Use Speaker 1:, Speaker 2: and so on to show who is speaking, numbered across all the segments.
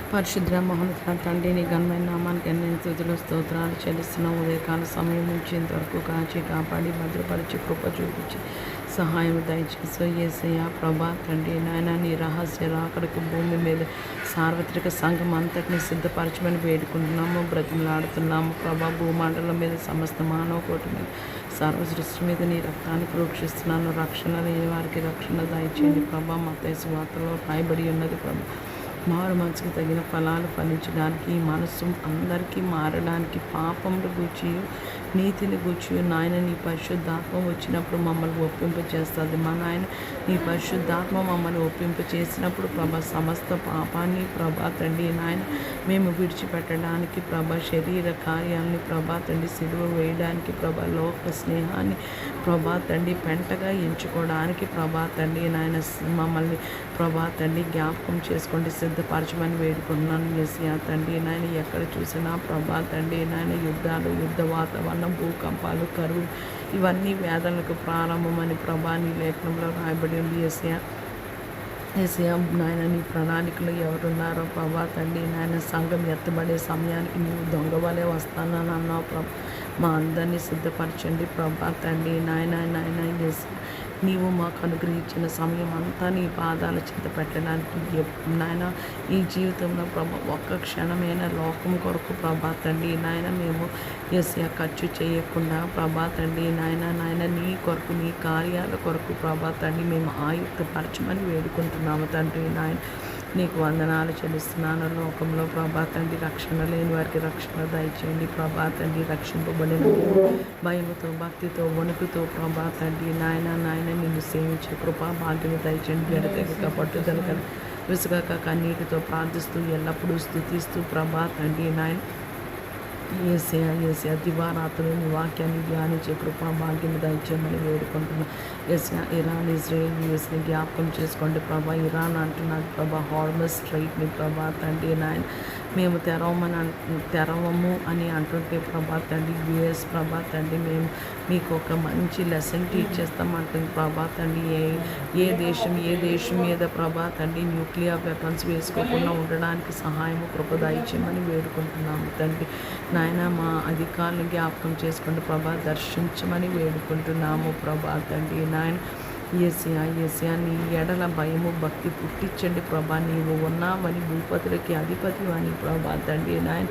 Speaker 1: పరిశుద్ర మహోన్నత తండ్రి నీ ఘనమైన నామానికి అన్ని స్తుతులు స్తోత్రాలు చెల్లిస్తున్న ఉదయకాల సమయం నుంచి ఇంతవరకు కాచి కాపాడి భద్రపరిచి కృప చూపించి సహాయం దయచేసి యేసయ్య ప్రభా తండ్రి నాయన నీ రహస్య రాకడకు భూమి మీద సార్వత్రిక సంఘం అంతటిని సిద్ధపరచమని వేడుకుంటున్నాము బ్రతిమలాడుతున్నాము ప్రభా భూమండలం మీద సమస్త మానవ కోటి మీద సర్వ సృష్టి మీద నీ రక్తాన్ని ప్రోక్షిస్తున్నాను రక్షణ లేని వారికి రక్షణ దయచేయండి ప్రభా మత్తయి సువార్తలో రాయబడి ఉన్నది ప్రభా మారు మనసుకు తగిన ఫలాలు ఫలించడానికి మనస్సు అందరికీ మారడానికి పాపములు గూర్చి నీతిని గూర్చి నాయన నీ పరిశుద్ధాత్మ వచ్చినప్పుడు మమ్మల్ని ఒప్పింప చేస్తుంది మా నాయన నీ పరిశుద్ధాత్మ మమ్మల్ని ఒప్పింప చేసినప్పుడు ప్రభ సమస్త పాపాన్ని ప్రభా తండ్రి నాయన మేము విడిచిపెట్టడానికి ప్రభ శరీర కార్యాలని ప్రభా తండ్రి సిలువ వేయడానికి ప్రభ లోక స్నేహాన్ని ప్రభా తండ్రి పెంటగా ఎంచుకోవడానికి ప్రభా తండ్రి నాయన మమ్మల్ని ప్రభా తండ్రి జ్ఞాపకం చేసుకోండి సిద్ధపరచమని వేడుకుంటున్నాను యేసయ్య తండ్రి నాయన ఎక్కడ చూసినా ప్రభా తండ్రి నాయన యుద్ధాలు యుద్ధ వాతావరణం భూకంపాలు కరువు ఇవన్నీ వేదనలకు ప్రారంభమని ప్రభా నీ లేఖనంలో రాయబడి ఉంది యేసయ్య నాయన నీ ప్రణాళికలో ఎవరున్నారో ప్రభా తండ్రి నాయన సంఘం ఎత్తబడే సమయానికి నువ్వు దొంగవలే వస్తానని అన్నావు ప్రభా మా అందరినీ సిద్ధపరచండి ప్రభా తండ్రి నాయన నాయన యేసయ్య నీవు మాకు అనుగ్రహించిన సమయం అంతా నీ పాదాల చింత పెట్టడానికి నాయన ఈ జీవితంలో ప్రభా ఒక్క క్షణమైన లోకం కొరకు ప్రభా తండ్రి నాయన మేము యేసయ్య ఖర్చు చేయకుండా ప్రభా తండ్రి నాయన నీ కొరకు నీ కార్యాల కొరకు ప్రభా తండ్రి మేము ఆయుక్తపరచమని వేడుకుంటున్నాము తండ్రి నాయన నీకు వందనాలు చెల్లిస్తున్నాను లోకంలో ప్రభా తండ్రి రక్షణ లేని వారికి రక్షణ దయచేయండి ప్రభా తండ్రి రక్షింపబడిన భయముతో భక్తితో వణుకుతో ప్రభా తండ్రి నాయన నిన్ను సేవించే కృపా భాగ్యము దయచేయండి ఎడతెగక పట్టుదల విసుగక కన్నీటితో ప్రార్థిస్తూ ఎల్లప్పుడూ స్తుతిస్తూ ప్రభా తండ్రి నాయన యేసయ్య దివారాత్రులు నీ వాక్యాన్ని ధ్యానించే కృపా భాగ్యం దయచేయమని వేడుకుంటున్నాను యేసయ్య ఇరాన్ ఇజ్రాయెల్ యూఎస్ని జ్ఞాపకం చేసుకోండి ప్రభా ఇరాన్ అంటున్నారు ప్రభా హార్మస్ స్ట్రైట్ని ప్రభా తండ్రి నాయన మేము తెరవము అని అంటుంటే ప్రభా తండ్రి యూఎస్ ప్రభా తండ్రి మేము మీకు ఒక మంచి లెసన్ టీచ్ చేస్తామంటుంది ప్రభా తండ్రి ఏ దేశం మీద ప్రభా తండ్రి న్యూక్లియర్ వెపన్స్ వేసుకోకుండా ఉండడానికి సహాయము కృప దయచేయమని వేడుకుంటున్నాము తండ్రి నాయన మా అధికారులను జ్ఞాపకం చేసుకోండి ప్రభా దర్శించమని వేడుకుంటున్నాము ప్రభా తండ్రి నాయన యేసయ్య నీ ఎడల భయము భక్తి పుట్టించండి ప్రభా నీవు ఉన్నావని భూపతులకి అధిపతి అని ప్రభా తండ్రి నాయన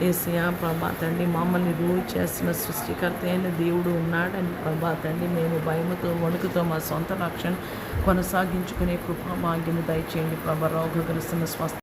Speaker 1: యేసయ్య ప్రభా తండ్రి మమ్మల్ని రూల్ చేస్తున్న సృష్టికర్త అయిన దేవుడు ఉన్నాడని ప్రభా తండ్రి మేము భయముతో వణుకుతో మా సొంత రక్షణ కొనసాగించుకునే కృపా భాగ్యము దయచేయండి ప్రభా రోగగ్రస్తున్న స్వస్థ